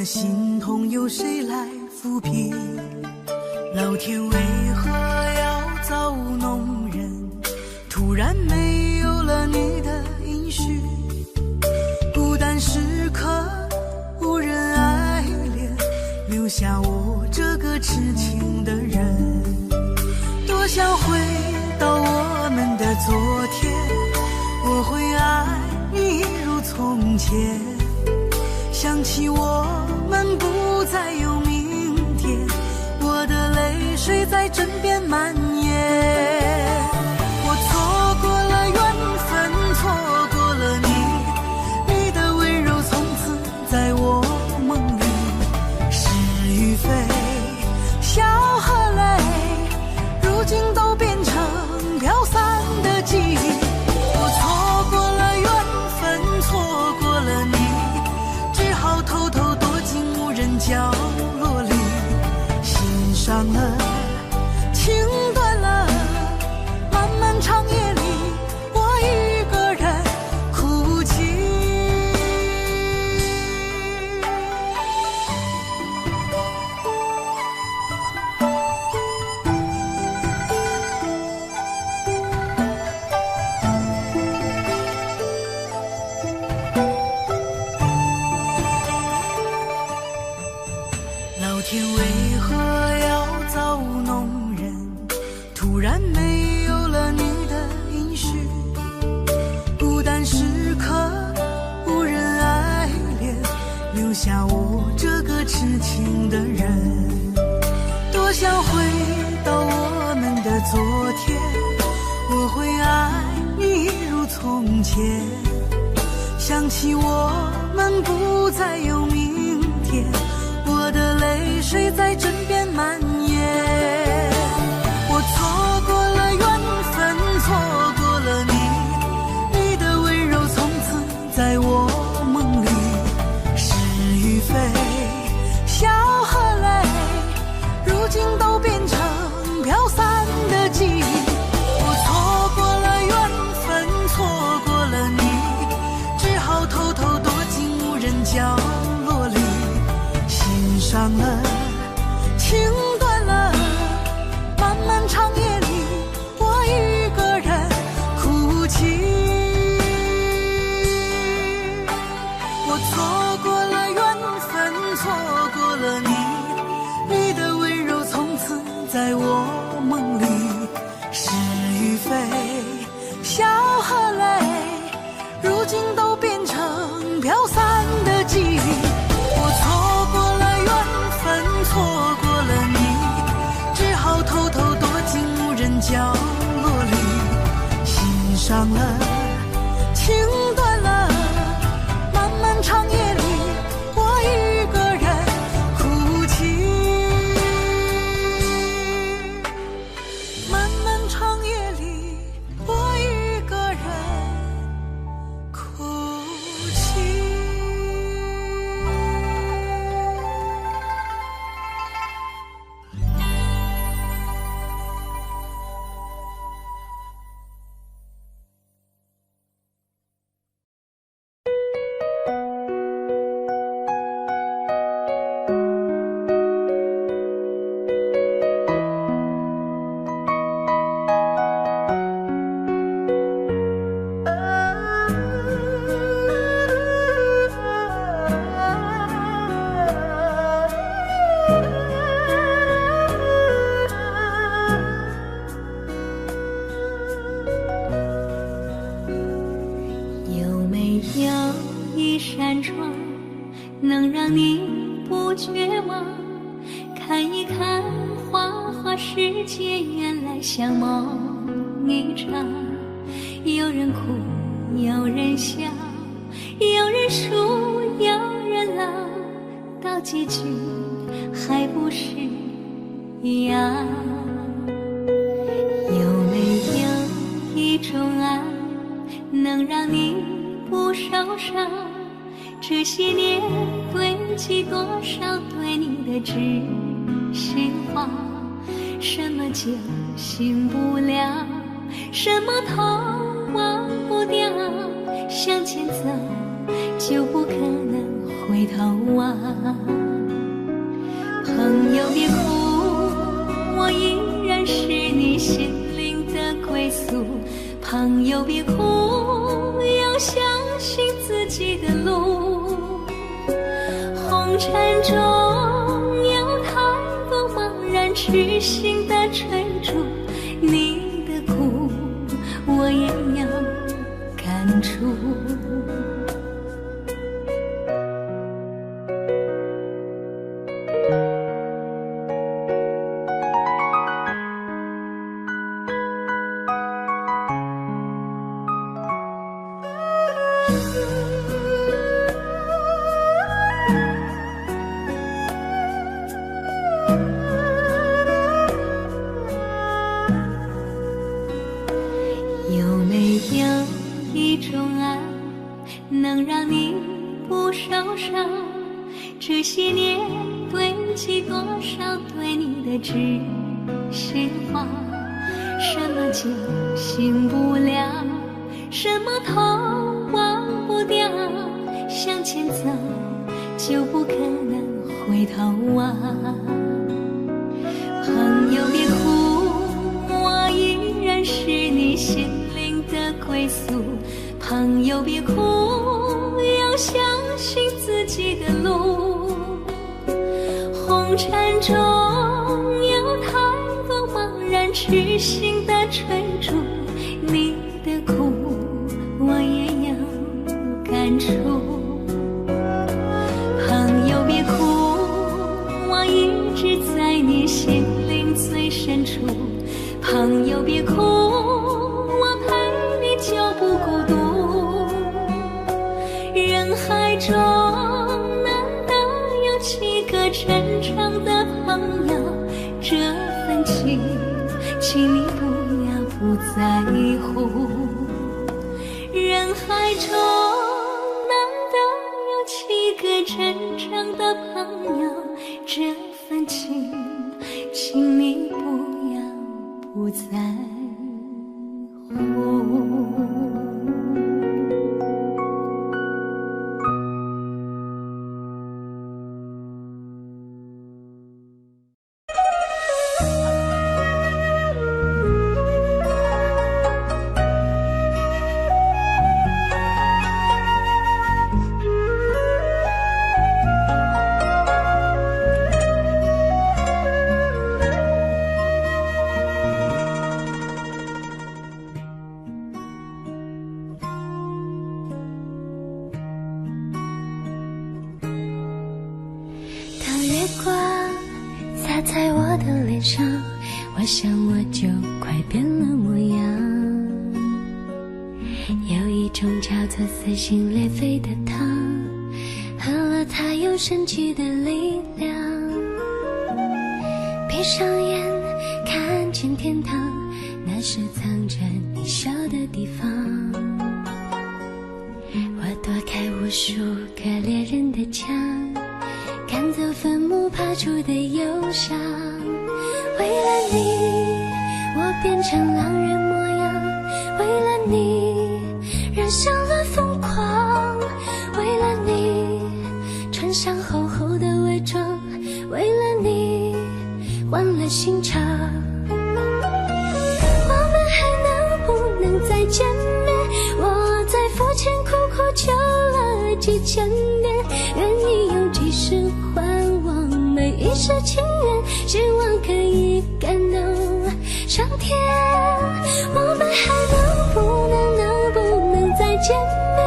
心痛由谁来抚平？老天为何要造物弄人？突然没有了你的音讯，孤单时刻无人爱怜，留下我这个痴情的人。多想回到我们的昨天，我会爱你如从前。想起我们不再有明天，我的泪水在枕边蔓延。我错过了缘分，错过了你，你的温柔从此在我梦里。是与非，笑和泪，如今都变成飘散的记忆。我错过了缘分，错过了你，只好偷偷躲进无人角落里。心伤了，情断了，漫漫长夜里，我一个人哭泣。老天为何要造物弄人？突然没有了你的音讯，孤单时刻无人爱怜，留下我这个痴情的人。多想回到我们的昨天，我会爱你如从前。想起我们不再有明天，我的泪水在枕边蔓延。我错过了缘分，错过了你，你的温柔从此在我梦里。是与非，笑和泪，如今都变成飘散的记忆。我错过了缘分，错过了你，只好偷偷躲进无人角落里。心伤了，情断了，漫漫长夜里，我一个人哭泣。我错过了缘分，错过了你，你的温柔从此在我梦里。是与非，笑和泪，如今都变成飘散的记忆。我错过了缘分，错过了你，只好偷偷躲进无人角落里。心伤了，情断了，漫漫长夜里，我一个人哭泣。漫漫长夜里，我一个人哭泣。有没有一扇窗，能让你不绝望？看一看花花世界，原来像梦一场。有人哭，有人笑，有人输，有人老，到结局还不是一样。有没有一种爱，能让你不受伤？这些年堆积多少对你的知心话？什么就醒不了，什么痛忘不掉，向前走就不可能回回头望。朋友别哭，我依然是你心灵的归宿。朋友别哭，要相信自己的路。红尘中有太多茫然痴心的追逐，你的苦我也要感触。有没有一种爱能让你不受伤？这些年堆积多少对你的知心话？什么救醒不了，什么痛忘不掉，向前走就不可能回头望。朋友别哭，我依然是你心灵的归宿。朋友别哭，要相信自己的路。红尘中有太多茫然痴心的追逐，你的苦我也要感触。朋友别哭，我一直在你心灵最深处。朋友别哭，我陪你就不孤独。人海中难得有7个真诚的朋友，这份情请你不在乎。人海中难得有7个真诚的朋友，这份情请你不在乎。洒在我的脸上，我想我就快变了模样。有一种叫做撕心裂肺的糖，喝了它有神奇的力量。闭上眼看见天堂，那是藏着你笑的地方。我躲开无数个猎人的枪，赶走坟墓爬出的忧伤。为了你我变成狼人模样，为了你染上了疯狂，为了你穿上厚厚的伪装，为了你换了心肠。我们还能不能再见面？我在佛前苦苦求了几千年，愿意用几世还我每一世情缘，希望可以感动上天。我们还能不能再见面？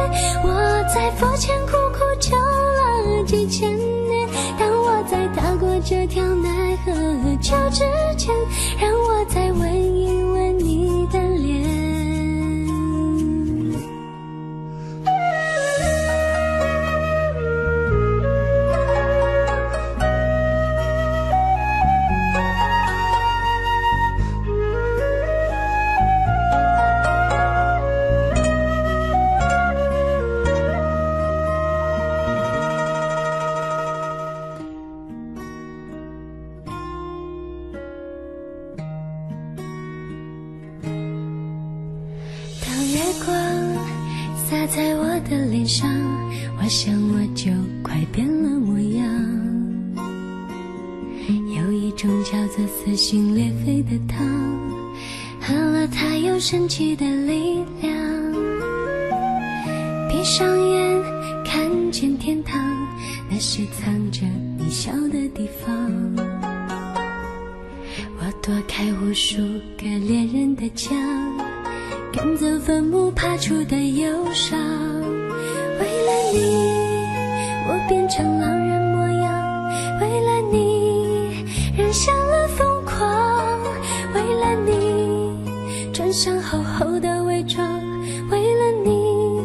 我在佛前苦苦求了几千年，当我在踏过这条奈何桥之前，让我再吻一吻你的脸。洒在我的脸上，我想我就快改变了模样。有一种叫做撕心裂肺的糖，喝了它有神奇的力量。闭上眼看见天堂，那是藏着你笑的地方。我躲开无数个恋人的墙，赶走坟墓爬出的忧伤。为了你我变成狼人模样，为了你染上了疯狂，为了你穿上厚厚的伪装，为了你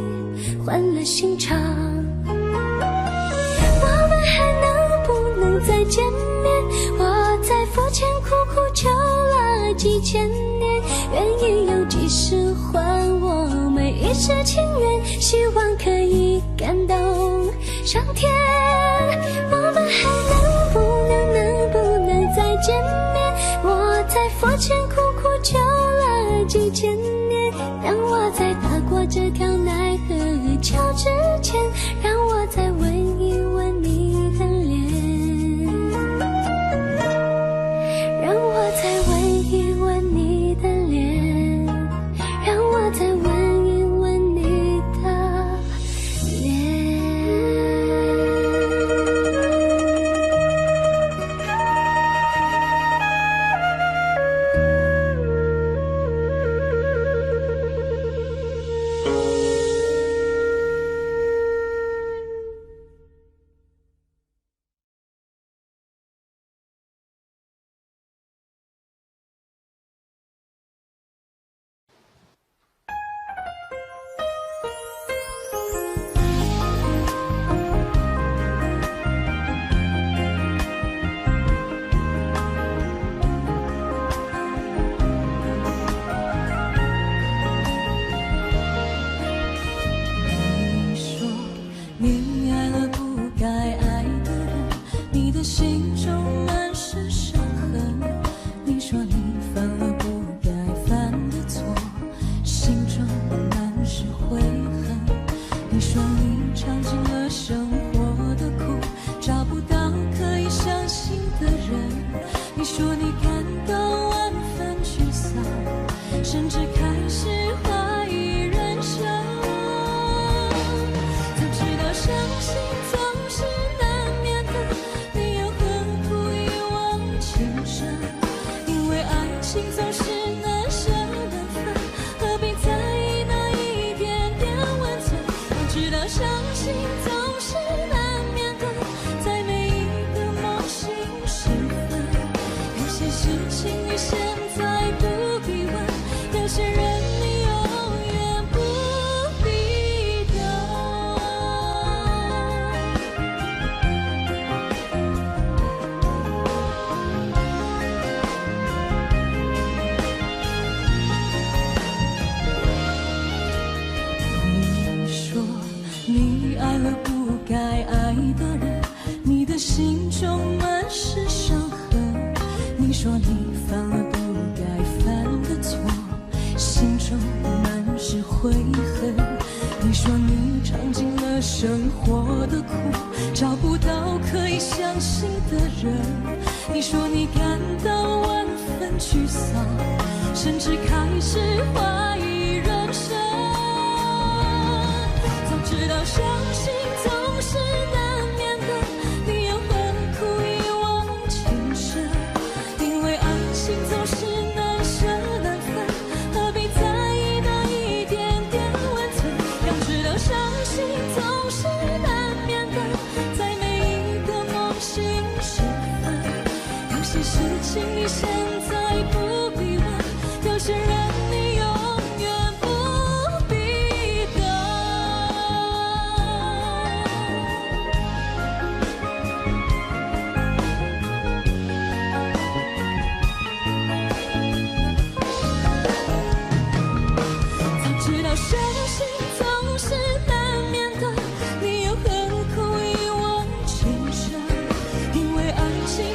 换了心肠。我们还能不能再见面？我在佛前苦苦求了几千年，愿意有几世还我每一世情缘，希望可以感动上天。我们还能不能再见面？我在佛前苦苦求了几千年，让我在踏过这条奈何桥之前，让我再吻一吻你的脸，让我再吻一吻你的脸，让我再吻一吻你的脸。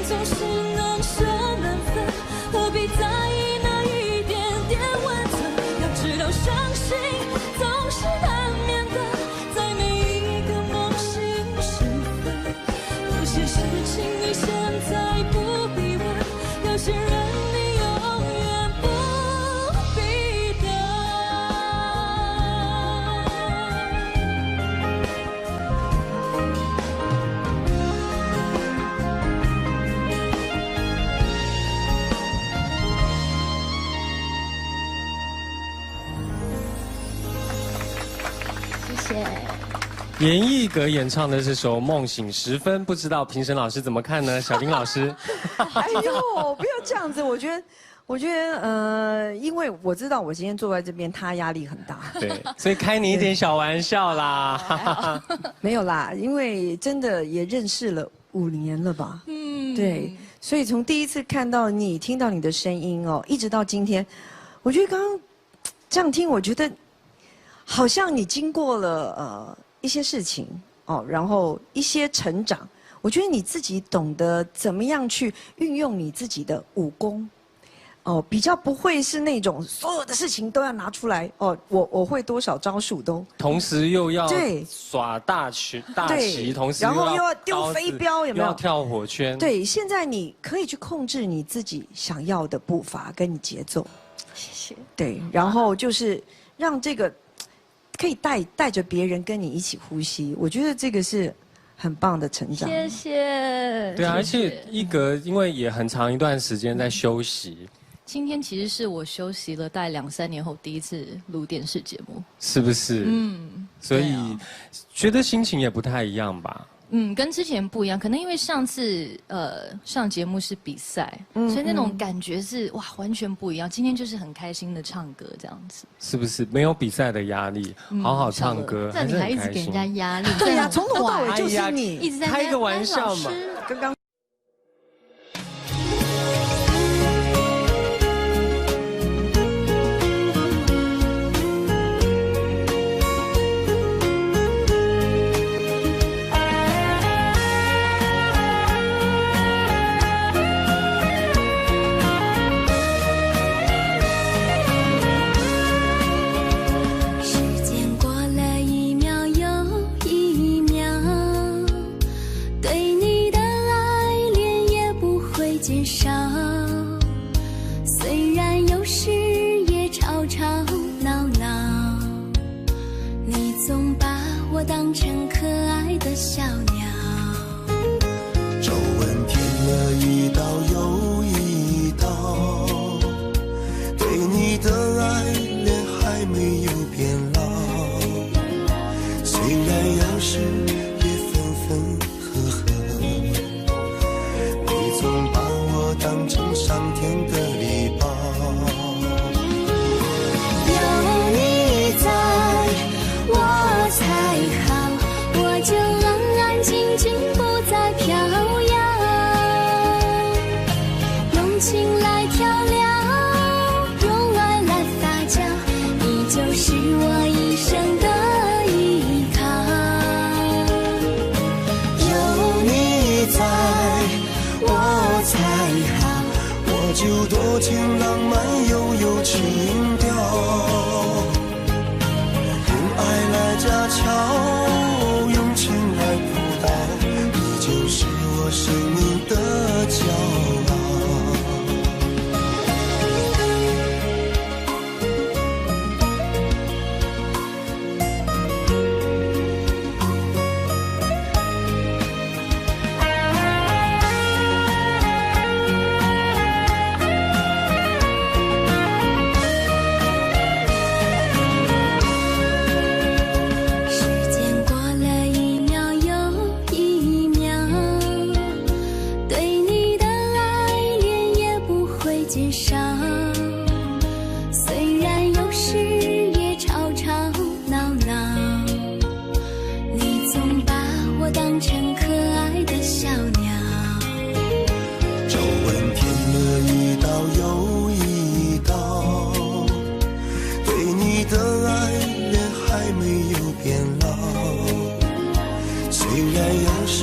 总是难舍难分，何必在严艺格演唱的这首《梦醒时分》，不知道评审老师怎么看呢？小丁老师，哎呦，不要这样子，我觉得，因为我知道我今天坐在这边，他压力很大。对，所以开你一点小玩笑啦。没有啦，因为真的也认识了5年了吧？对，所以从第一次看到你、听到你的声音哦，一直到今天，我觉得刚刚这样听，我觉得好像你经过了一些事情哦，然后一些成长，我觉得你自己懂得怎么样去运用你自己的武功。哦，比较不会是那种所有的事情都要拿出来哦，我会多少招数都，同时又要对耍大旗，同时然后又要丢飞镖，有没有？要跳火圈。对，现在你可以去控制你自己想要的步伐跟你节奏。谢谢。对，然后就是让这个可以带着别人跟你一起呼吸，我觉得这个是很棒的成长。谢谢。对啊，而且艺格因为也很长一段时间在休息。今天其实是我休息了大概2、3年后第一次录电视节目，是不是？所以觉得心情也不太一样吧？跟之前不一样，可能因为上次上节目是比赛，所以那种感觉是哇完全不一样。今天就是很开心的唱歌这样子，是不是？没有比赛的压力，好好唱歌，那你还一直给人家压力？对呀，从头到尾就是你一直在开个玩笑嘛，刚刚。减少，虽然有时也吵吵闹闹，你总把我当成可爱的小鸟。皱纹填了一道又一道，对你的爱恋还没有变老，虽然有时也分分合合，你总把我当成上天的礼包。有你在我才好，我就安安静静不再飘摇，用情来调料，用爱来发酵，你就是我一生的依靠。有你在我才好，我就多情浪漫又有情调，用爱来家巧，用情来辅导，你就是我生命的骄傲。时间过了一秒又一秒，对你的爱恋也不会减少，虽然有时也吵吵闹闹，你总把我当成可爱的小鸟。皱纹填了一道又一道，对你的爱恋还没有变老，虽然有时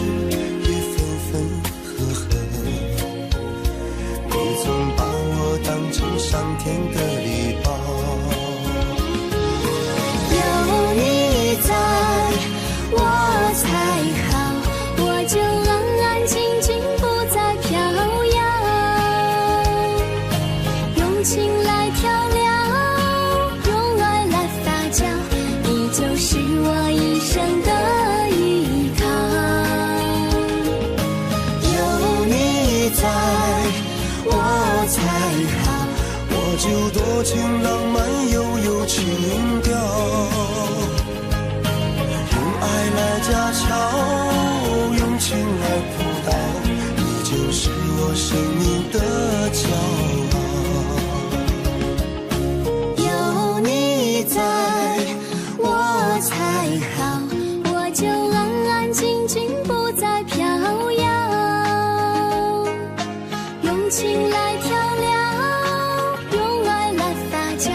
也分分合合，你总把我当成上天的礼包。有你在我才好，我就安安静静不再飘摇，用情来调料，用爱来发酵，你就是我一生的依靠。有你在我才好，我就多情浪漫又有情调，用爱来架桥，用情来辅导，你就是我生命的骄傲。有你在，我才好，我就安安静静不再飘摇，用情来调料，用爱来发酵，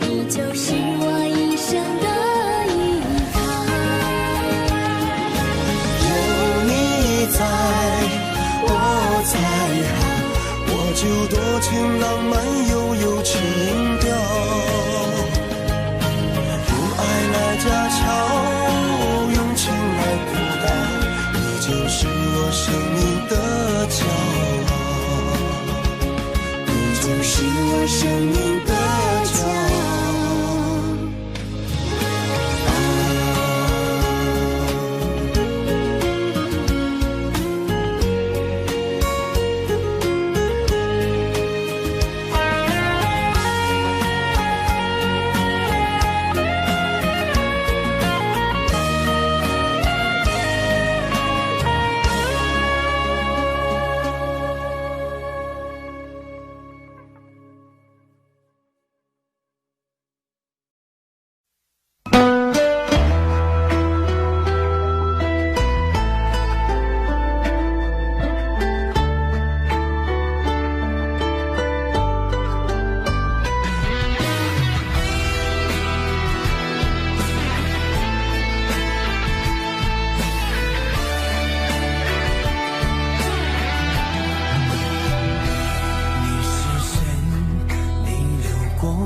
你就是我一生的依靠。有你在，我才好，我就多情浪漫又有情调，用爱来架桥，用情来辅导，你就是我生命的骄傲，你就是我生命的骄傲。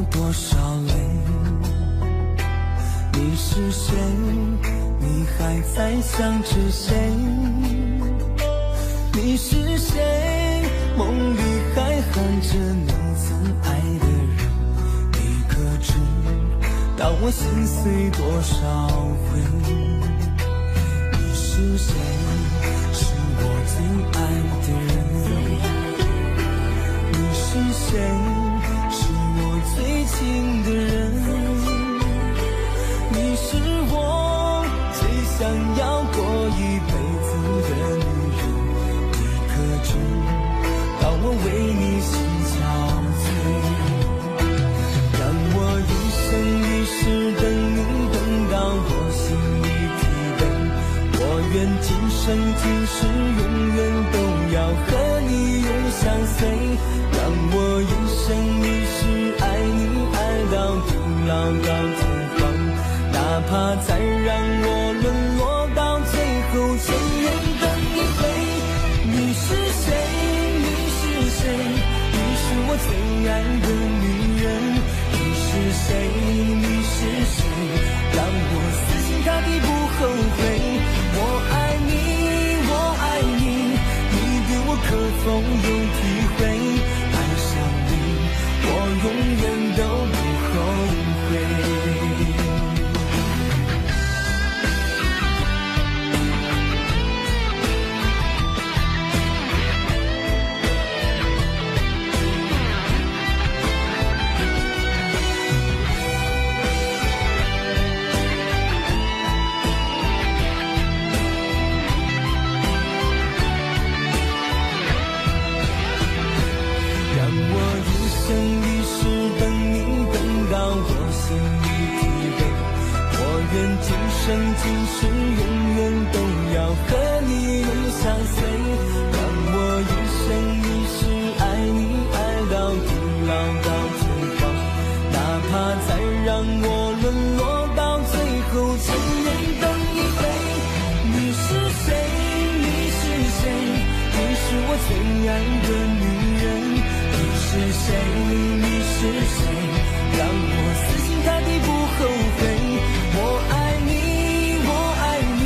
多少泪？你是谁？你还在想着谁？你是谁？梦里还喊着你曾爱的人，你可知道我心碎多少回？你是谁？是我最爱的人。你是谁？最亲的人，你是我最想要过一辈子的女人，你可知道我为你心憔悴？让我一生一世等你，等到我心已疲惫，我愿今生今世永远都要和你永相随。让我一生一世爱你，爱到地老到天荒，哪怕再让我沦落到最后千年等一回。你是谁？你是谁？你是我最爱的女人。你是谁？你是谁？让我死心塌地不后悔。我爱你，我爱你，你对我可否有体会？我永远都不后悔。今生今世永远都要和你永相随，让我一生一世爱你，爱到地老到天荒，哪怕再让我沦落到最后千年等一回。你是谁？你是谁？你是我最爱的女人。你是谁？你是谁？让我死心塌地不后悔。我爱你，我爱你，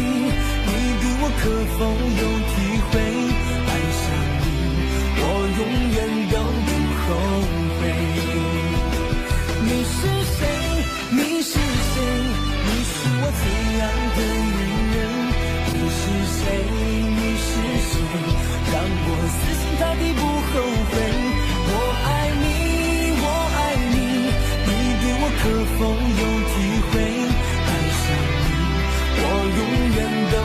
你对我可否有体会？爱上你，我永远都不后悔。你是谁？你是谁？你是我最爱的女人。你是谁？你是谁？让我死心塌地不后悔。我爱你，我爱你，你对我可否有体会？爱上你，我永远都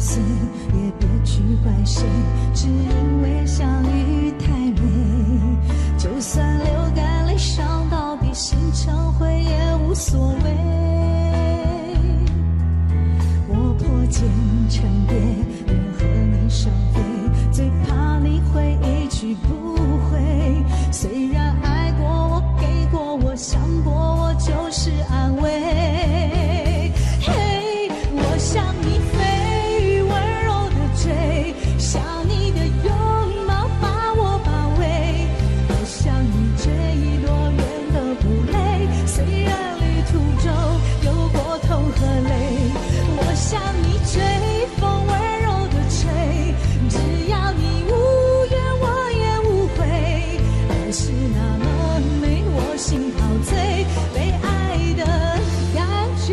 碎，也别去怪谁，只因为相遇太美。就算流干泪伤到底，心成灰也无所谓。我破茧成蝶，愿和你双飞，最怕你会一去不回。虽然爱过我，给过我，想过我，就是安慰。嘿，我向你飞，温柔的追，想你的拥抱把我包围。我向你追，多远都不累，虽然旅途中有过痛和泪。我向你追，风温柔的吹，只要你无怨我也无悔。爱是那么美，我心陶醉，被爱的感觉。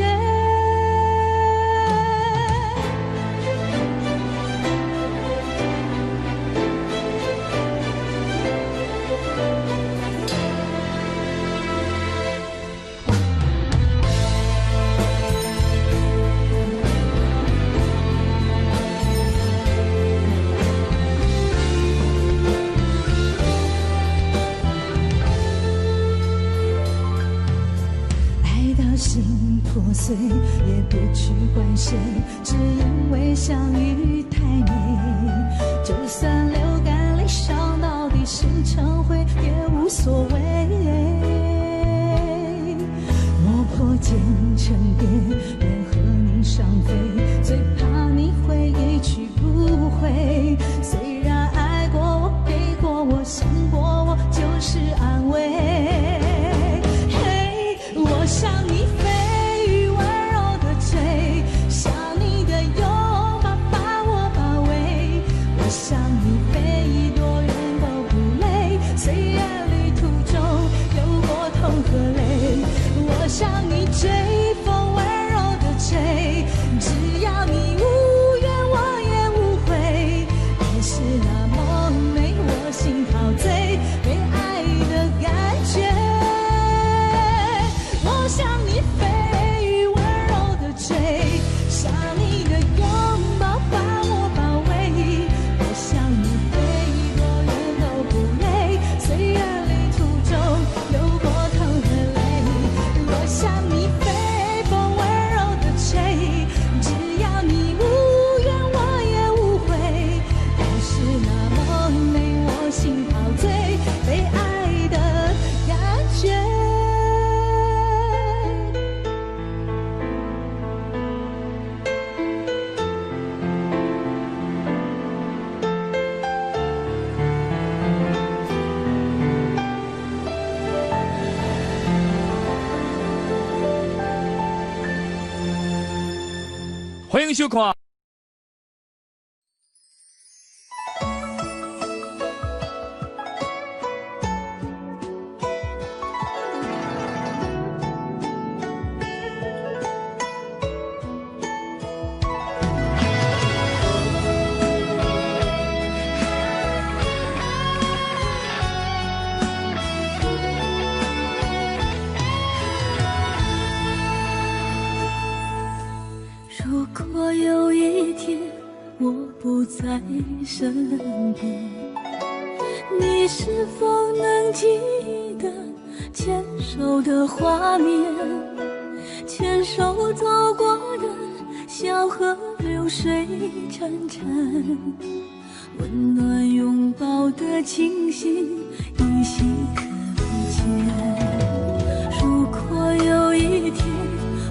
心破碎，也别去怪谁，只因为相遇太美。就算流干泪伤到底，心成灰也无所谓。我破茧成蝶，愿和你双飞，最怕你会一去不回。虽然爱过我，给过我，想过我，就是安慰。嘿，我向你飞，温柔的追，想你的拥抱把我包围。我向你飞，多远都不累，虽然旅途中有过痛和泪。我向你追，风温柔的吹，只要你无怨我也无悔。爱是那么美，我心陶醉，被爱的感觉。我向你飞，温柔的追，想你的拥抱把我包围。我向你飞，多远都不累，虽然旅途中有过痛和泪。我向你飞，风温柔的吹，只要你无怨我也无悔。爱是那么美，我心陶醉，被爱的感觉。欢迎收看。如果有一天我不在身边，你是否能记得牵手的画面？牵手走过的小河流水潺潺，温暖拥抱的情形依稀可见。如果有一天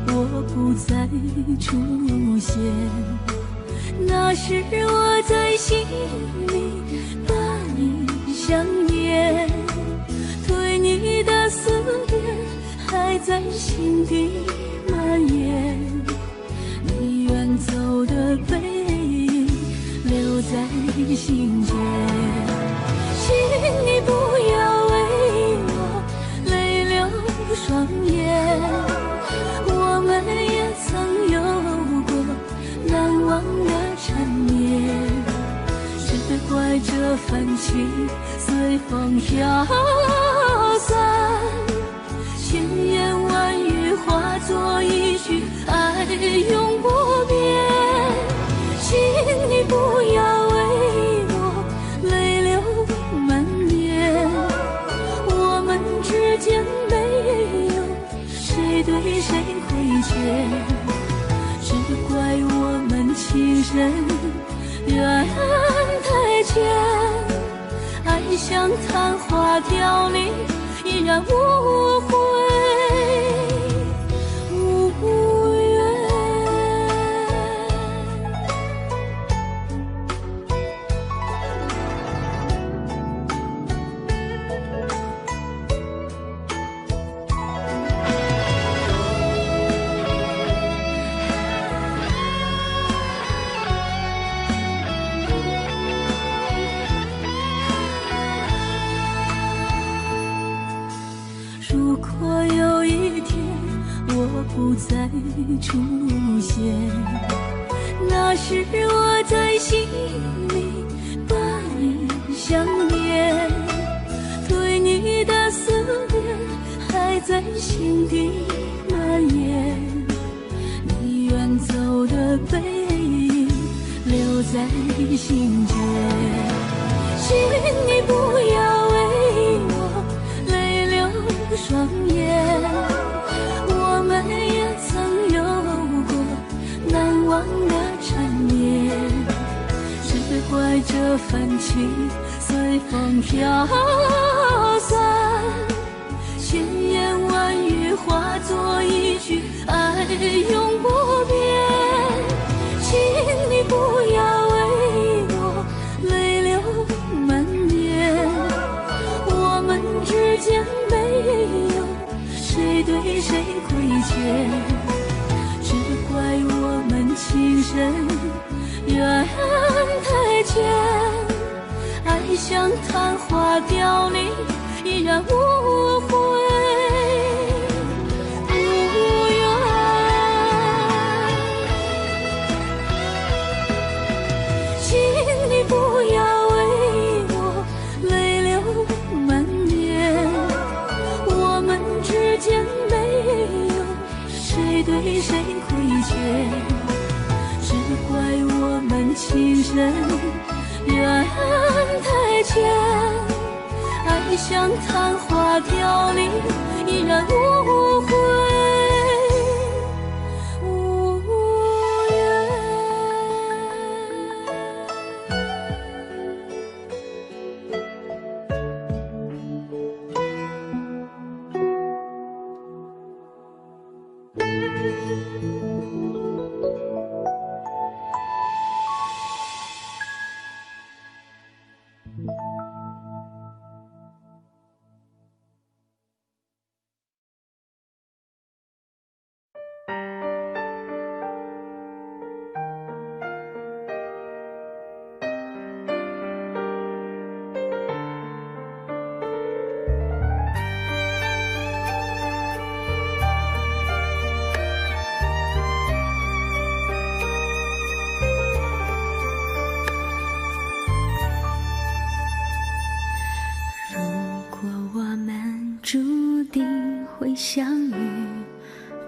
我不再出现，那是我在心里把你想念，对你的思念还在心底蔓延。你远走的背影留在心间，请你不要为我泪流双眼。我们也曾有过难忘的缠绵，只怪这份情随风飘散，千言万语化作一句爱永不变。请对谁亏欠？只怪我们情深缘太浅，爱像昙花凋零，依然无悔无怨。如果有一天我不再出现，那时我在心里把你想念，对你的思念还在心底蔓延，你远走的背影留在心间，请你不要为我泪流双眼，我们也曾有过难忘的缠绵，只怪这份情随风飘散，千言万语化作一句爱永不变，请你不要为我泪流满面，我们之间没有谁对谁亏欠，只怪我们情深缘太浅，爱像昙花凋零，依然无悔无怨。请你不要为我泪流满面，我们之间没有谁对谁亏欠，只怪我们情深缘太浅，爱像昙花凋零，依然无悔无怨。相遇，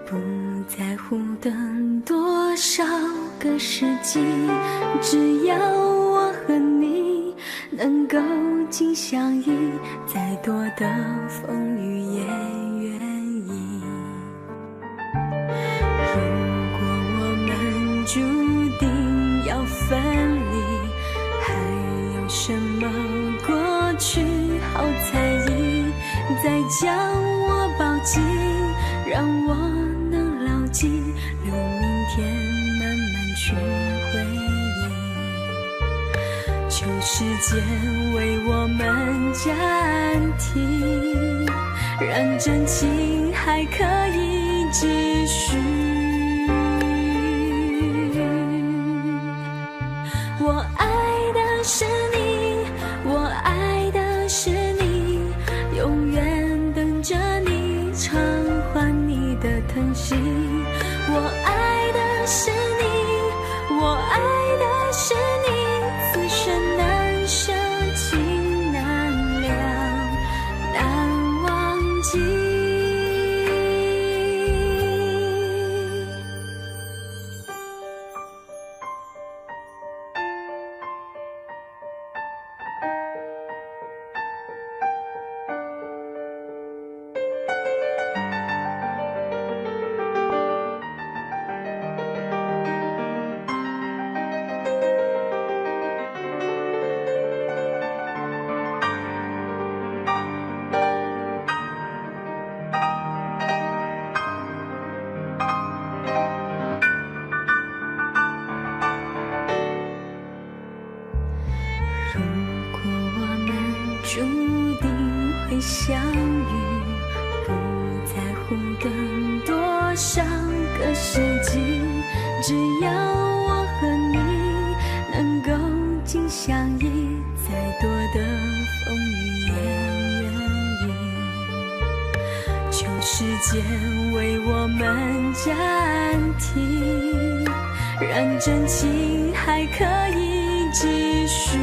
不在乎等多少个世纪，只要我和你能够紧相依，再多的风雨也愿意。如果我们注定要分离，还有什么过去好在意？再将我抱紧，让我能牢记，留明天慢慢去回忆。求时间为我们暂停，让真情还可以继续。我爱的是你，我爱的是你，永远等着你偿还你的疼惜。我爱的是你，我爱的是你，此生难舍情难了，难忘记。相遇，不在乎更多少个世纪，只要我和你能够紧相依，再多的风雨也愿意。求时间为我们暂停，让真情还可以继续。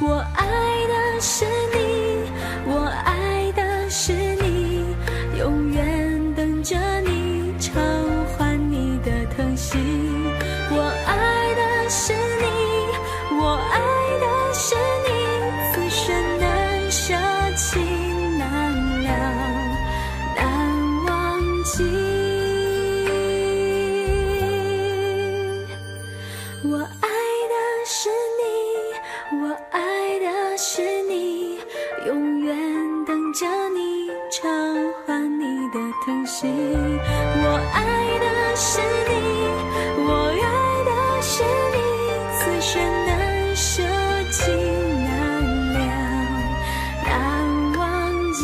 我爱的是你，我爱的是你，永远等着你偿还你的疼惜。我爱的是你，我爱的是你，此生难舍弃，难了，难忘记。我爱的是你，我爱的是你，永远等着你偿还你的疼惜。我爱的是你，我爱的是你，此生难舍弃，难了，难忘记。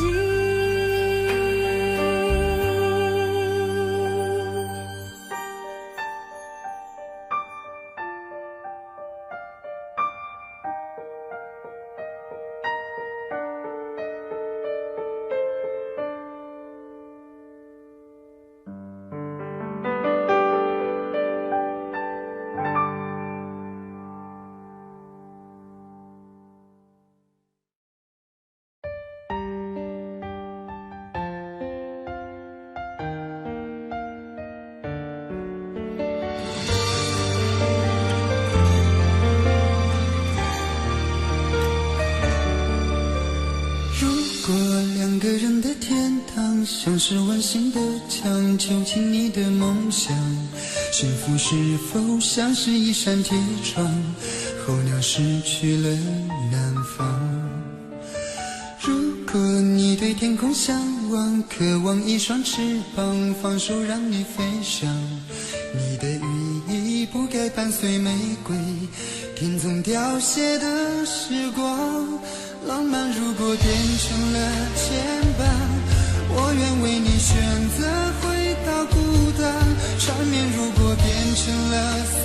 两个人的天堂，像是温馨的墙，囚禁你的梦想。幸福是否像是一扇铁窗，候鸟失去了南方。如果你对天空向往，渴望一双翅膀，放手让你飞翔。你的羽翼不该伴随玫瑰，听从凋谢的时光。浪漫如果变成了牵绊，我愿为你选择回到孤单。缠绵如果变成了锁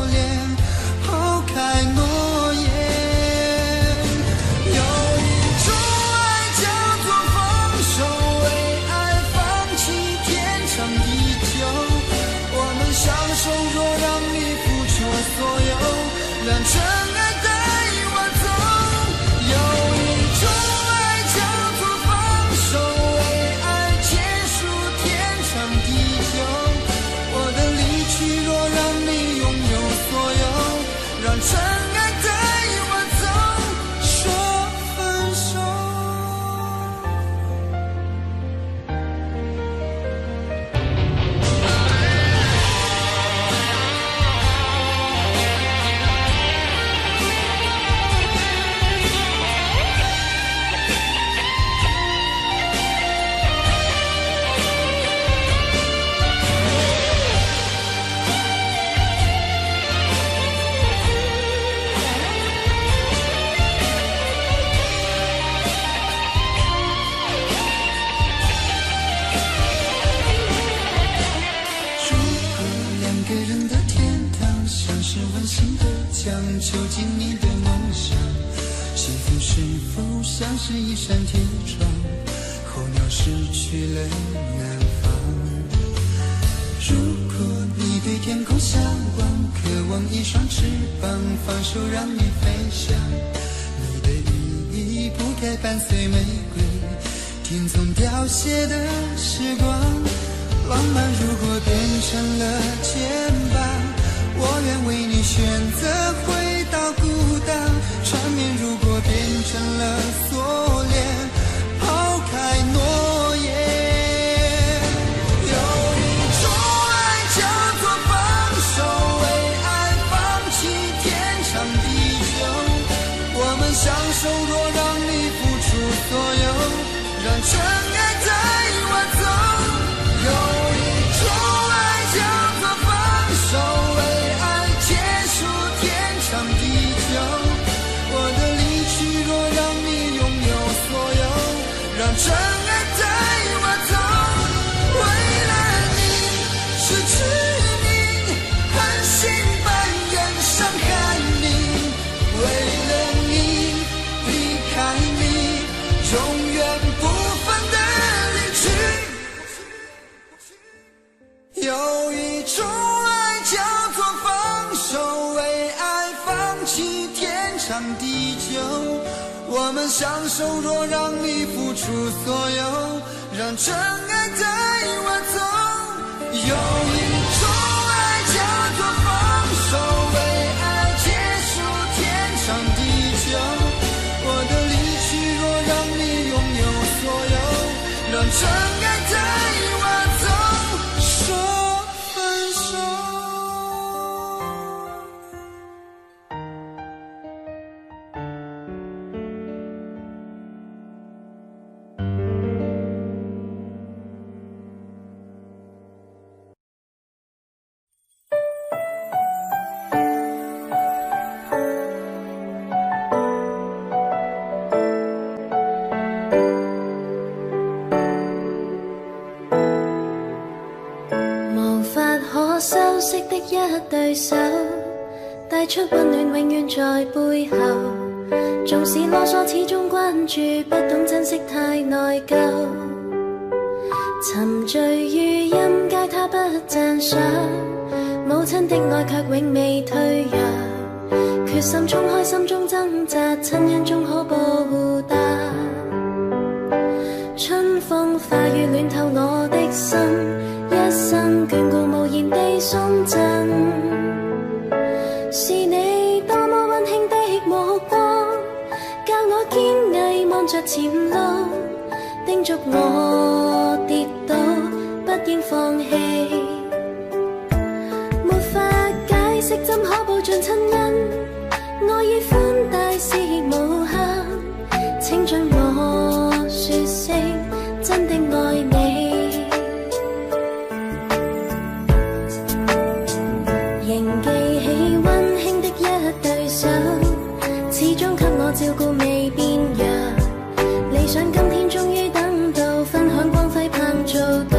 链，抛开诺言。有一种爱叫做放手，为爱放弃天长地久。我们相守，若让你付出所有，让真爱带我走。有一种爱叫做放手，为爱结束天长地久。我的离去若让你拥有所有，让真爱带我走，说分手。囚禁你的梦想，幸福是否像是一扇铁窗，候鸟失去了南方。如果你对天空向往，渴望一双翅膀，放手让你飞翔。你的羽翼不该伴随玫瑰，听从凋谢的时光。浪漫如果变成了牵绊，我愿为你选择回到孤单。缠绵如果变成了锁链，抛开诺言。有一种爱叫做放手，为爱放弃天长地久。我们相守，若让你付出所有，让真爱带我走。有一种爱叫做放手，为爱结束天长地久。让真爱带我走。为了你失去你，狠心扮演伤害你，为了你离开你，永远不分的离去。有一种爱叫做放手，为爱放弃天长地久。我们相守，若让你付出所有，让真爱带我走。有一种爱叫做放手，为爱结束天长地久。我的离去，若让你拥有所有，让真爱带我走，说分手。修飾的一對手，帶出溫暖永遠在背後。縱使囉嗦始終關注，不懂珍惜太內疚。沉醉於音階他不讚賞，母親的愛卻永未退讓。決心衝開心中掙扎，親恩終可報答。春風化雨暖透我的心，一生眷顧無言地送贈，是你多麼溫馨的目光，教我堅毅望着前路，叮囑我跌倒不應放棄。沒法解釋怎可報盡親恩，愛與寬大是無限，請准我說聲真的愛你。仍記起溫馨的一對手，始終給我照顧未變弱。理想今天終於等到，分享光輝盼做到。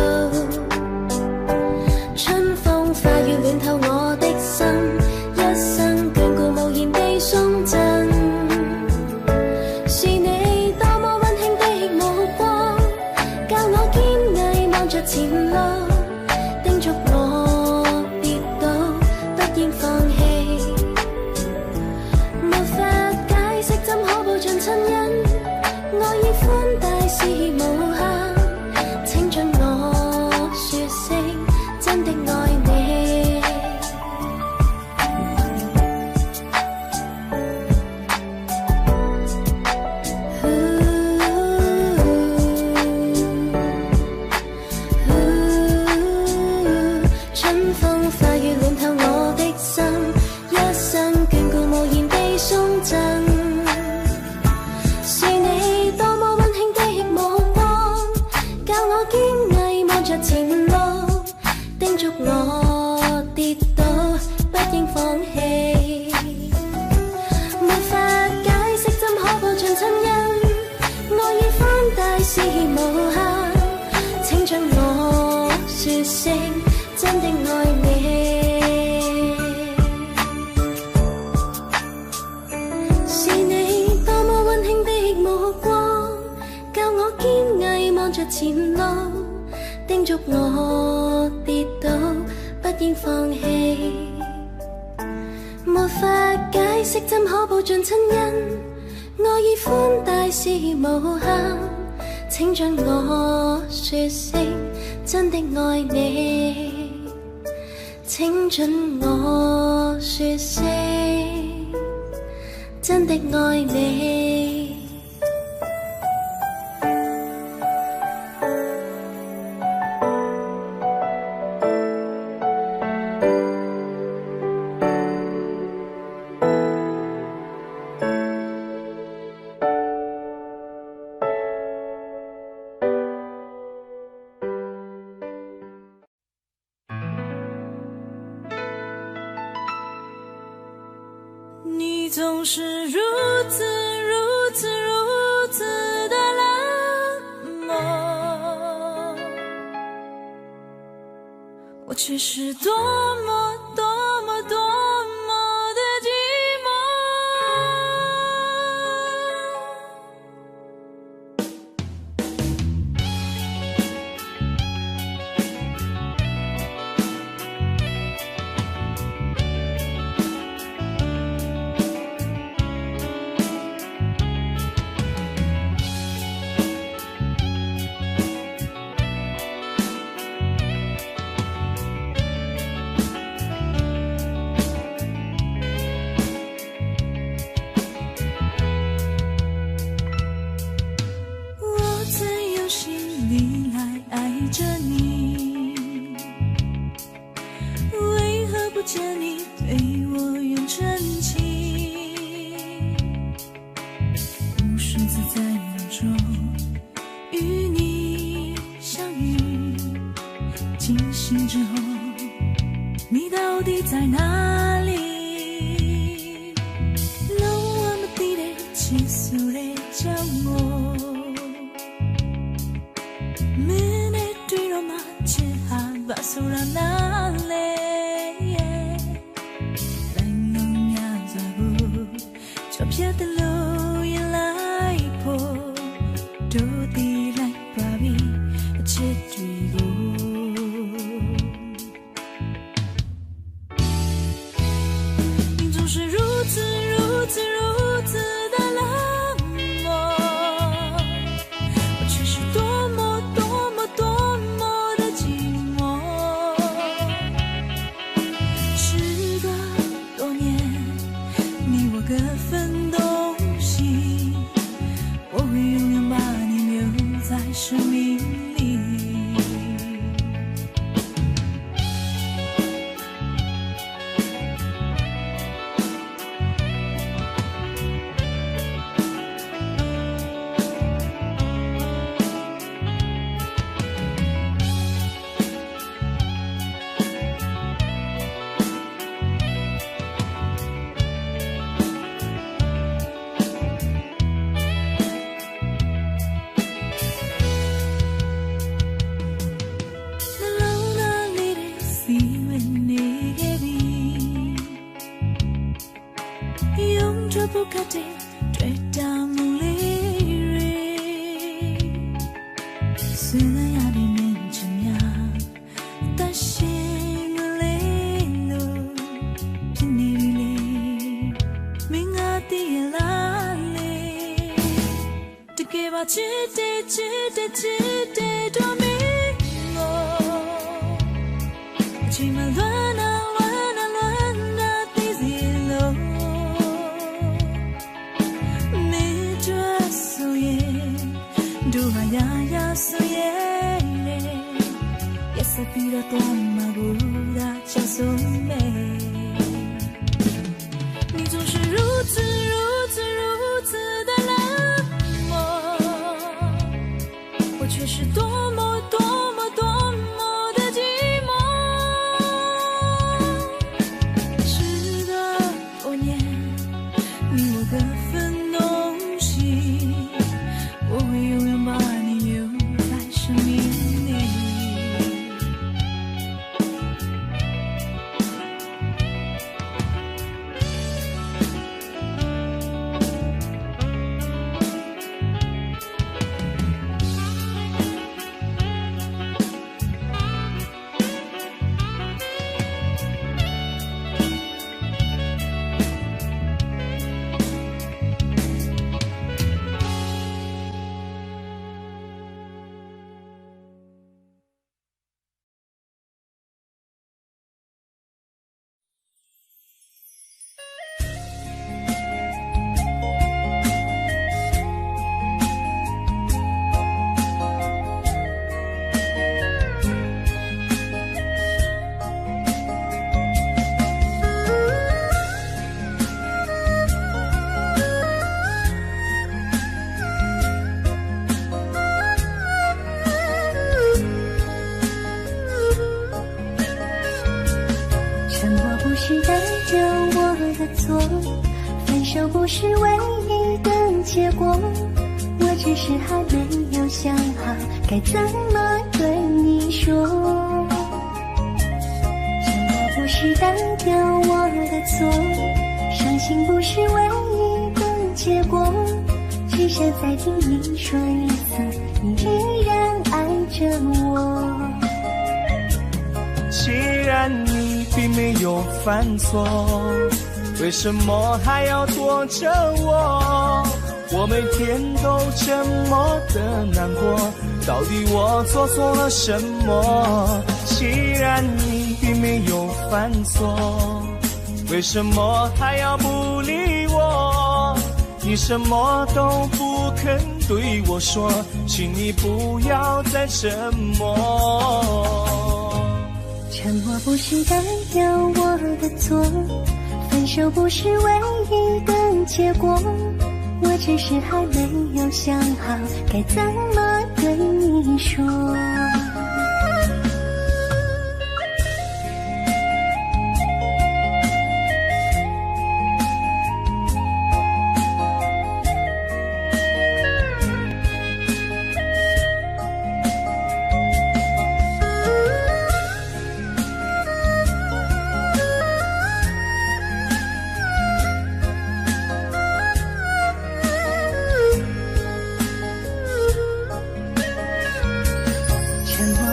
春風化雨暖透我的心，一生眷顧無言地送贈。是你多麼溫馨的目光，教我堅毅望着前路，叮囑我跌倒不應放棄。沒法解釋怎可報盡親恩，愛與寬大是無限，請准我說聲真的愛你。春風化雨暖透我的心，一生眷顧無言地送贈。是你多麼溫馨的目光，教我堅毅望着前路，叮囑我跌倒不應放棄。沒法解釋怎可報盡親恩，愛與寬大是無限，請准我說聲真的愛你。是你多麼溫馨的目光，教我堅毅望着前路，叮囑我跌倒不應放棄。沒法解釋怎可報盡親恩，愛與寬大是無限，請准我說聲真的愛你。請准我說聲真的愛你。你总是如此如此如此的冷我却是多么多么多么的寂寞。是代表我的错，分手不是唯一的结果，我只是还没有想好该怎么对你说。是代表我的错，伤心不是唯一的结果，只想再听你说一次，你依然爱着我。既然你并没有犯错，为什么还要躲着我？我每天都这么的难过，到底我做错了什么？既然你并没有犯错，为什么还要不理我？你什么都不肯对我说，请你不要再沉默。沉默不是代表我的错，分手不是唯一的结果，我只是还没有想好该怎么对你说。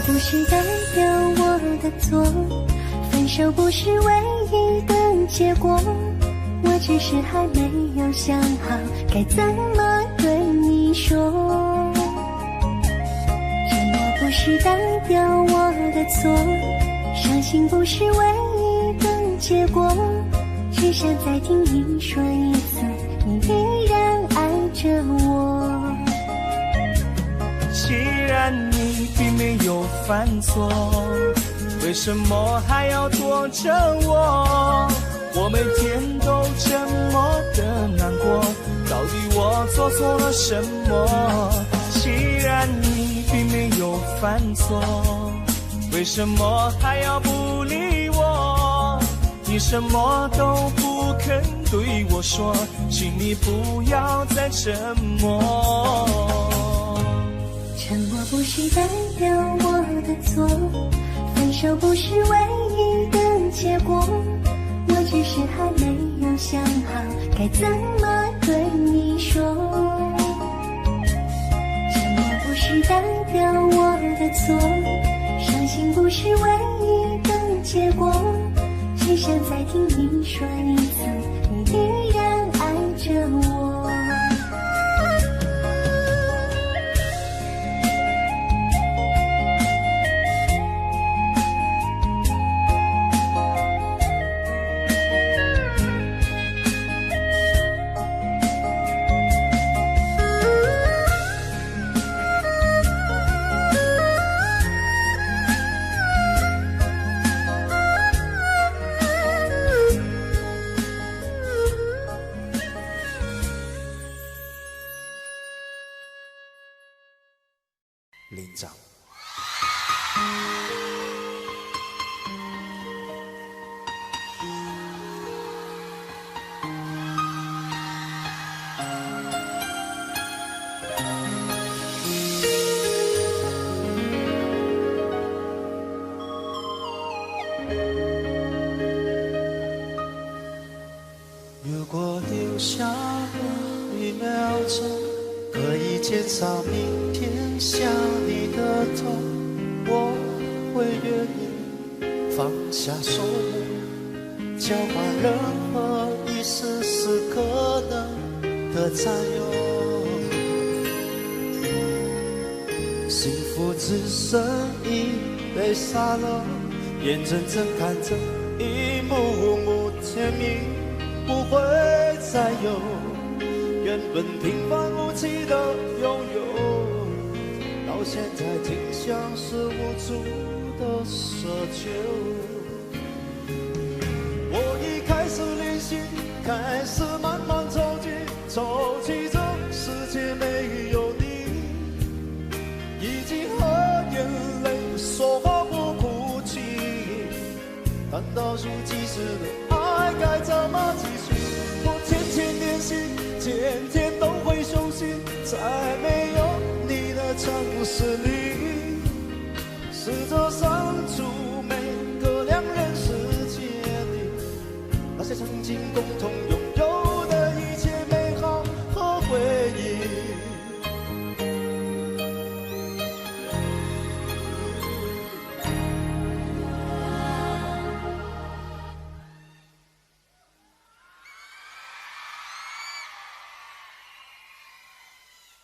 不是代表我的错，分手不是唯一的结果，我只是还没有想好该怎么对你说。沉默不是代表我的错，伤心不是唯一的结果，只想再听你说一次，你依然爱着我。既然你并没有犯错，为什么还要躲着我？我每天都这么的难过，到底我做错了什么？既然你并没有犯错，为什么还要不理我？你什么都不肯对我说，请你不要再沉默。沉默不是代表我的错，分手不是唯一的结果，我只是还没有想好该怎么对你说。沉默不是代表我的错，伤心不是唯一的结果，只想再听你说一次，你依然爱着我。领长，如果留下我1秒钟，可以减少明天想你的痛，我会愿意放下手中，交换任何一丝丝可能的占有。幸福只剩一杯沙漏，眼睁睁看着一幕幕甜蜜不会再有，原本平凡无奇的拥有，到现在竟像是无助的奢求。我已开始练习，开始慢慢抽泣，抽泣这世界没有你，已经和眼泪说话不哭泣，但倒数计时的爱该怎么继续？我天天练习，天天都会休息，在没有你的城市里，试着删除每个两人世界。曾经共同拥有的一切美好和回忆。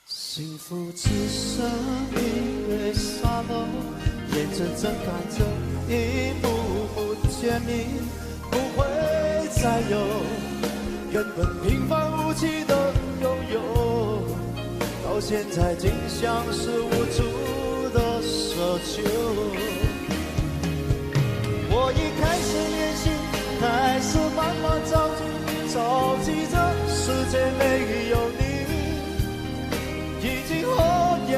幸福只剩因为洒落，眼睁睁看着一幕幕甜蜜不会再有，原本平凡无奇的拥有，到现在竟像是无助的奢求。我已开始练习，开始慢慢着急，着急这世界没有你，已经和眼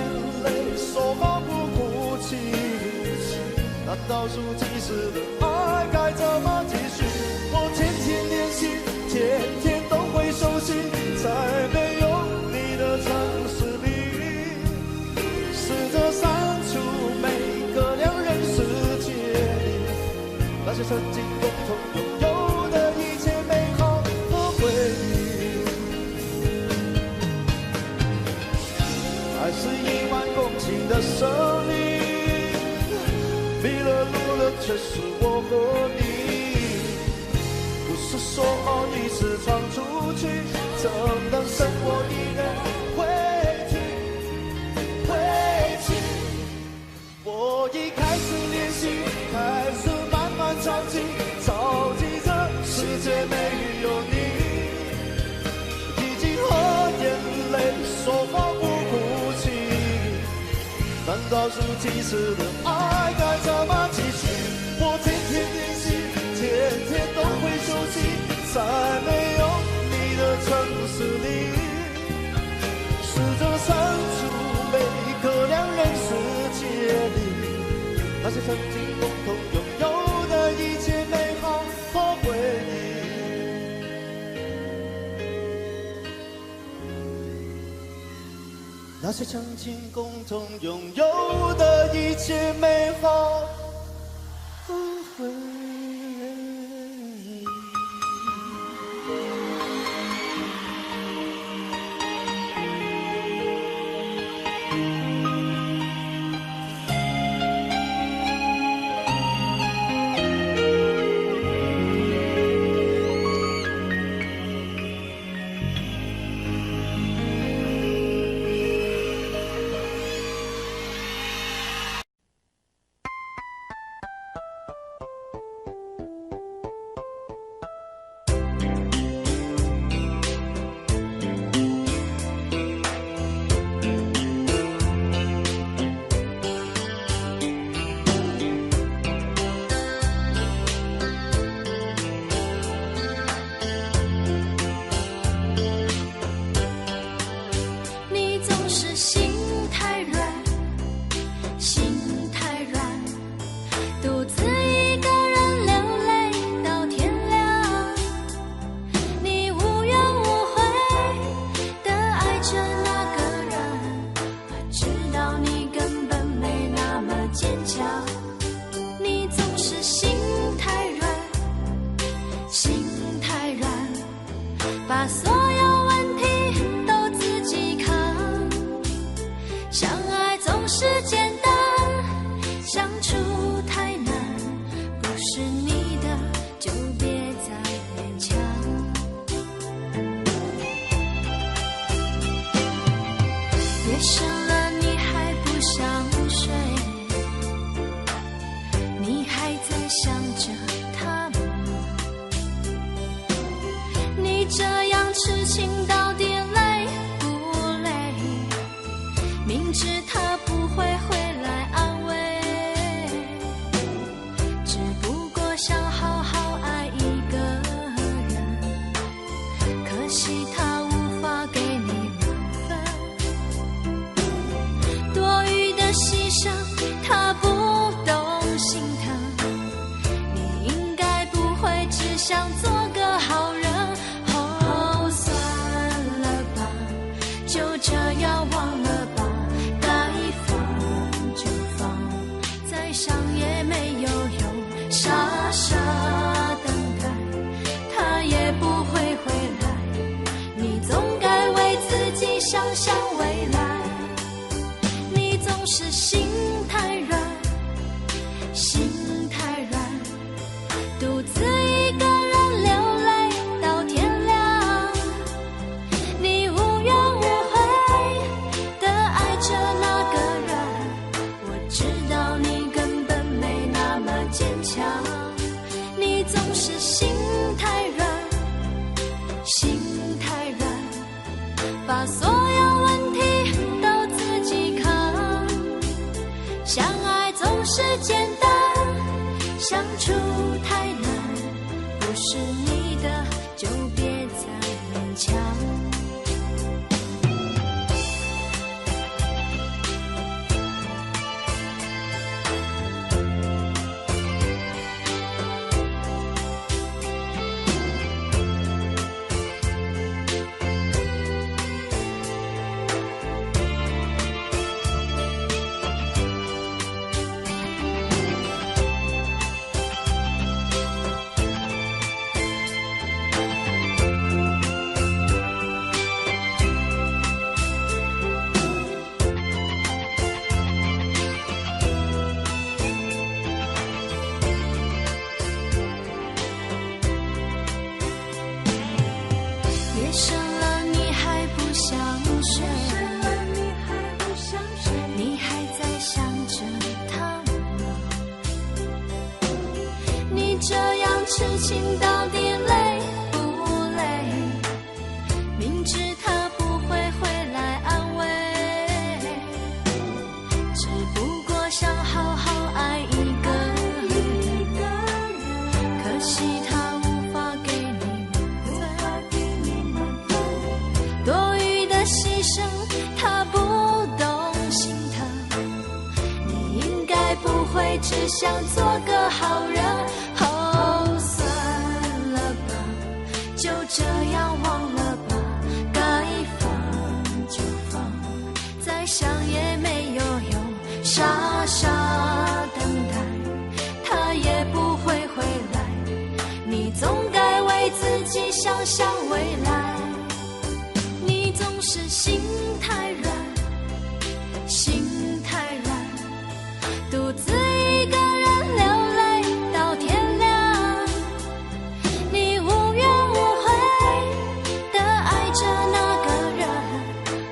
泪说好不哭泣。难道数几时的爱该怎么继续？我天天练习，天天都会熟悉，在没有你的城市里，试着删除每个两人世界里那些曾经共同拥有的一切美好和回忆。爱是1万公顷的森林，迷了路的却是我和你。不是说好一次闯出去，怎能剩我一人回去？我已开始练习，开始慢慢着急，着急这世界没有你，已经和眼泪说好不哭泣。难道数几次的爱该怎么继续？我天天练习，天天都会熟悉，在没有你的城市里，试着删除每个两人世界里那些曾经共同拥有的一切美好和回忆。那些曾经共同拥有的一切美好和回忆。把所有问题都自己扛。相爱总是简单，相处太难。不是你的就别再勉强。夜深了你还不想睡，你还在想着他吗？你这样痴情到底累不累？明知他不会回来安慰，只不过想好好爱一个人，可惜他无法给你满分。多余的牺牲他不懂心疼，你应该不会只想做个好人。这样忘了吧，该放就放，再想也没有用，傻傻等待，他也是心太软，心太软，独自一个人流泪到天亮。你无怨无悔地爱着那个人，我知道你根本没那么坚强。你总是心太软，心太软，把所有问题都自己扛。相爱总是简单，相处太难，不是你的就别再勉强。夜深了你还不想睡，你还在想着他吗？你这样痴情到底累不累？明知他不会回来安慰，只不过想好好爱一个人，可惜他无法给你多余的牺牲，他不懂心疼。你应该不会只想做个好人。哦，算了吧，就这样忘了吧，该放就放，再想也没有用，傻傻等待，他也不会回来。你总该为自己想想未来。总是心太软，心太软，独自一个人流泪到天亮。你无怨无悔地爱着那个人，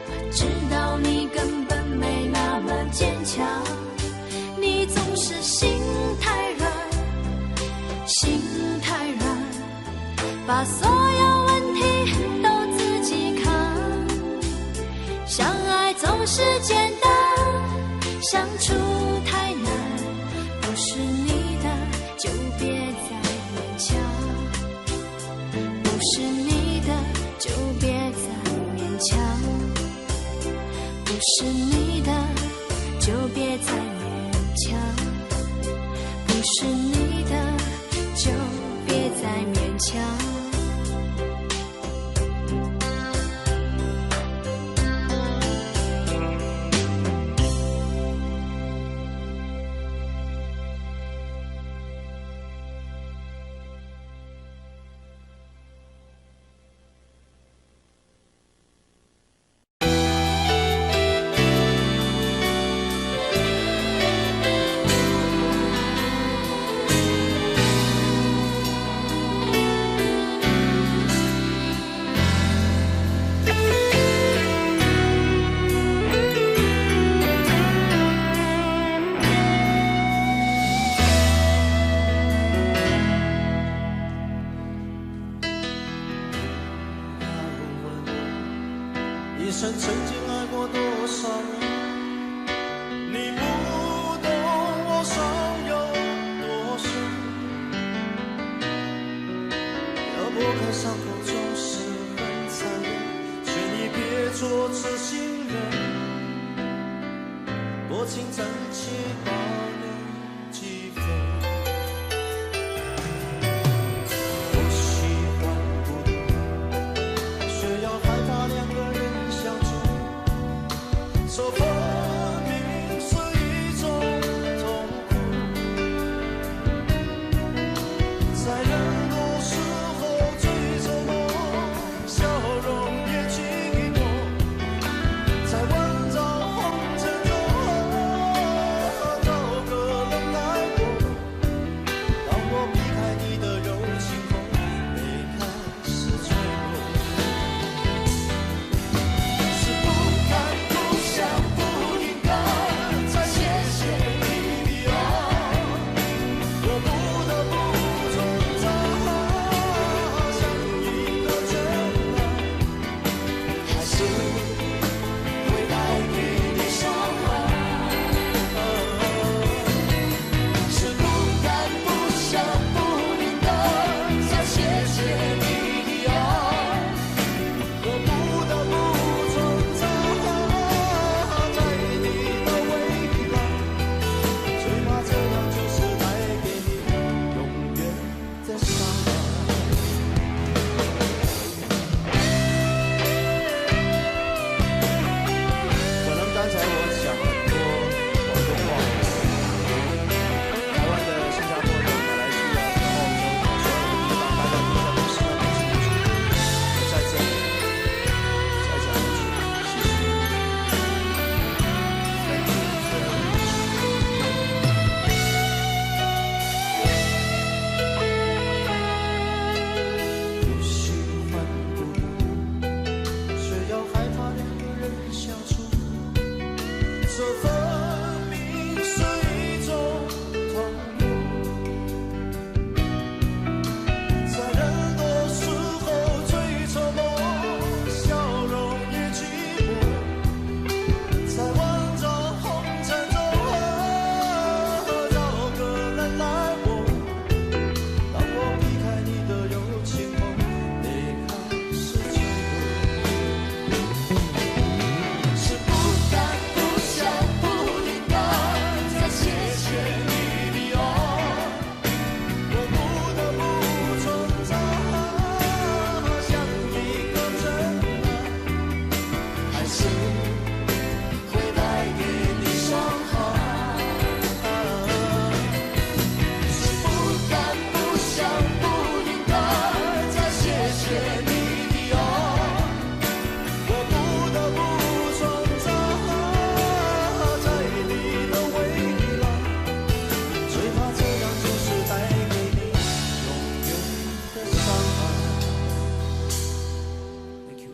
我知道你根本没那么坚强。你总是心太软，心太软，把所有问题都相爱总是简单，相处太难，不是你的就别再勉强，不是你的就别再勉强，不是你的就别再勉强，不是你的就别再勉强。一生曾经爱过多少人，你不懂我伤有多深。要拨开伤口总是很残忍，劝你别做痴心人，多情真切把人几分。我喜欢孤独，却要害怕两个人说分明是一种痛苦，在人多时候追着我，笑容也寂寞，在万丈红尘中舍分明是一种痛苦，在人多时候最沉默，笑容也寂寞，在万丈红尘中找个人来过。当我离开你的柔情后，离开世界是不敢不想不应该再谢谢你的爱，我不得不存在，像一个真爱，还是会带给你伤害。是不敢不想不应该再谢谢你的爱，我不得不存在，在你的未来，最怕这样就是带给你永远的伤害。Thank you。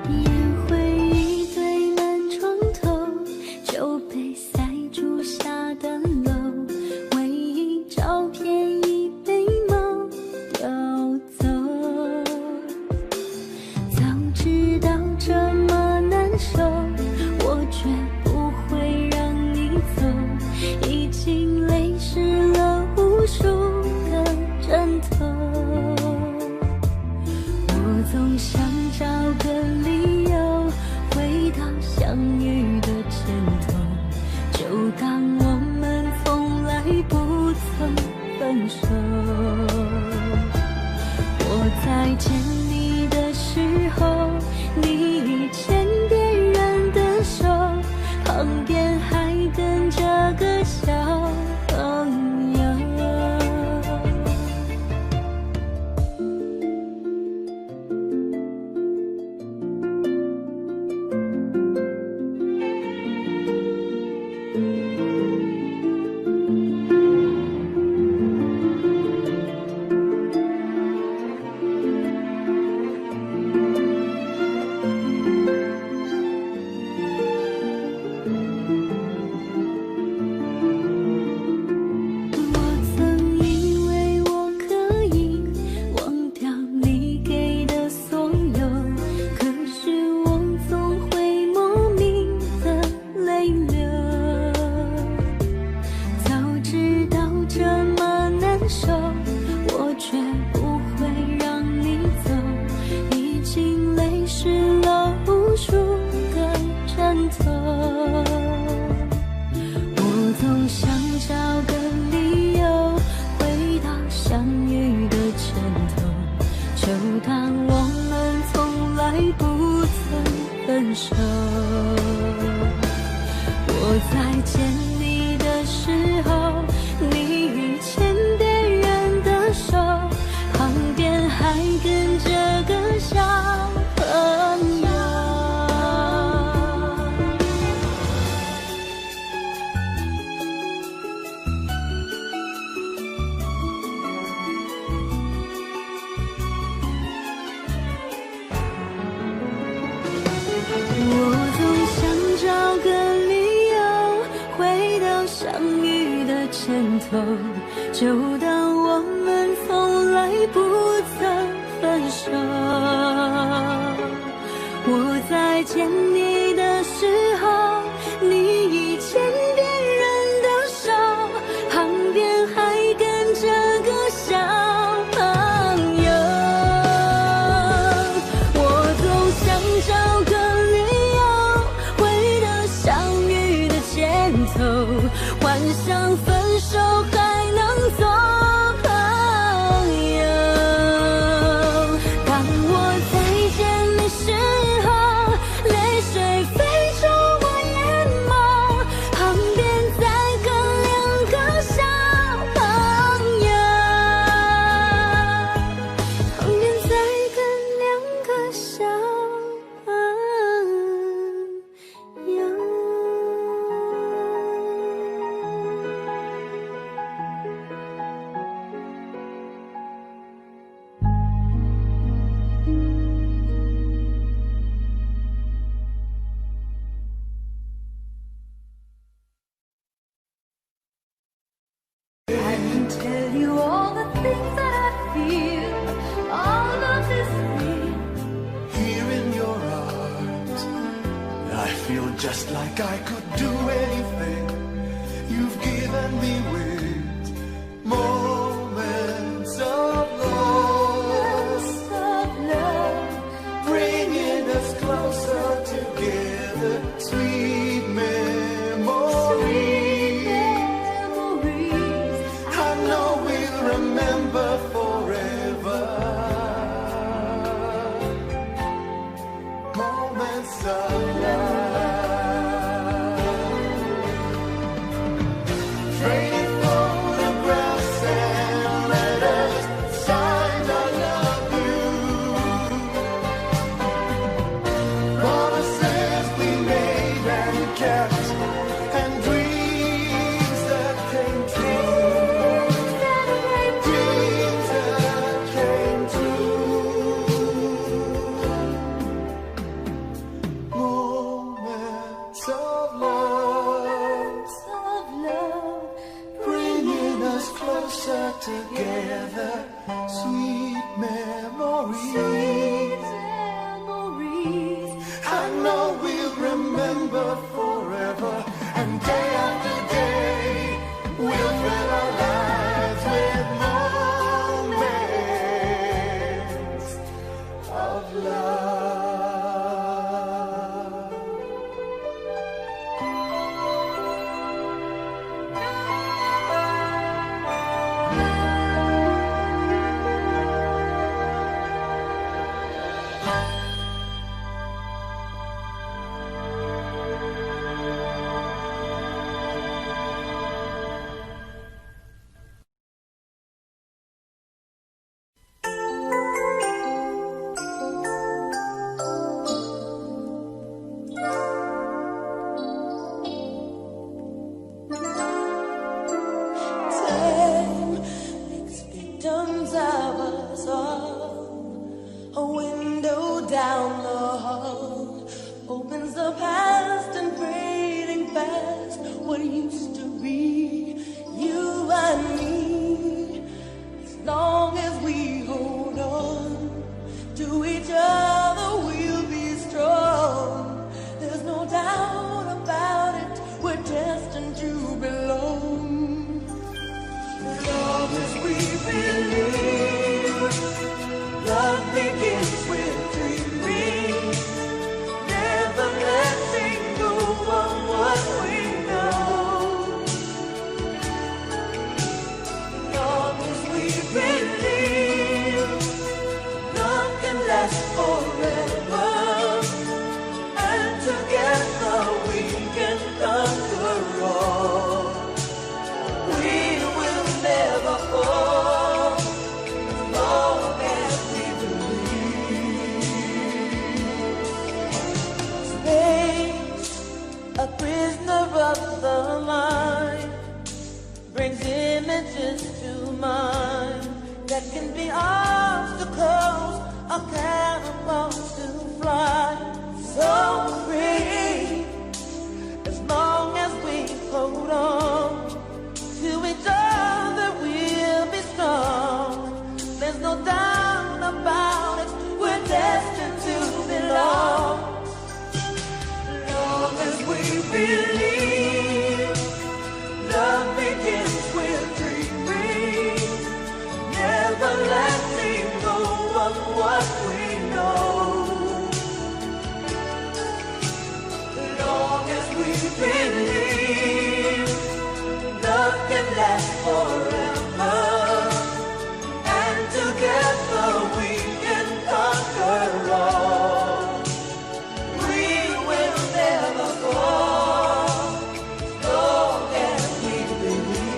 烟灰一堆满床头，酒杯塞住下的楼，唯一照片已被猫叼走。早知道这么难受，我绝不会让你走，已经泪湿了无数个枕头。我总想找个理由回到相遇的前头，就当我们从来不曾分手。我在见你的时候，你已牵别人的手，旁边还跟着个小朋友。我曾以为我可以忘掉你给的所有，可是我总会莫名的泪流。早知道这么难受，我却不会让你走，已经泪湿了无数个枕头。我总想找个理由回到相遇的前头，就当我们从来不曾分手。我在见你的时候，你已牵别人的手，旁边还跟着个小朋友。我总想找个理由回到相遇的前头，就当我们从来不曾分手。我在见你的时候，你已牵别人的手，旁边还跟着个小朋友。我总想找个理由回到相遇的前头，幻想分手还能做 just like I could do anything. You've given me with moments of love, bringing us closer together. Sweet memories, I know we'll remember forever. Moments of love, trading photographs and letters, signs I love you, promises we made and kept, and dreams that came true, dreams that came true. Moments of love, bringing us closer together. Sweet memories, I know we'll remember forever. And day after day, we'll fill our lives with moments of love. Time makes victims of us all. A window down the hall opens the past and fading fast. What used to be you and me. As long as we hold on to each other, we'll be strong. There's no doubt about it, we're destined to belong. Long as we believe, love begins with dreaming, never letting go of what we know. Long as we believe, love can last forever, and together we can conquer all. We will never fall, as long as we believe. Space, a prisoner of the mind, brings images to mind that can be obstacles or cannonballs to fly. So free, as long as we hold on to each other, we'll be strong. There's no doubt about it, we're destined to belong. Long as we believe, love begins with dreaming, never letting go of what we know. Long as we believe, love can last forever, and together we can conquer all. We will never fall, as long as we believe.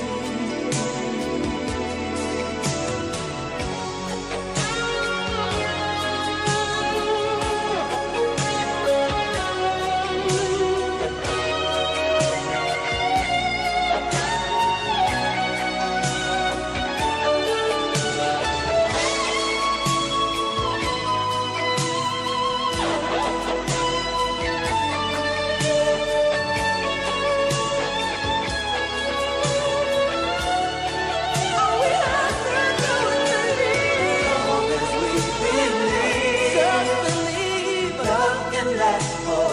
Just believe love can last forever.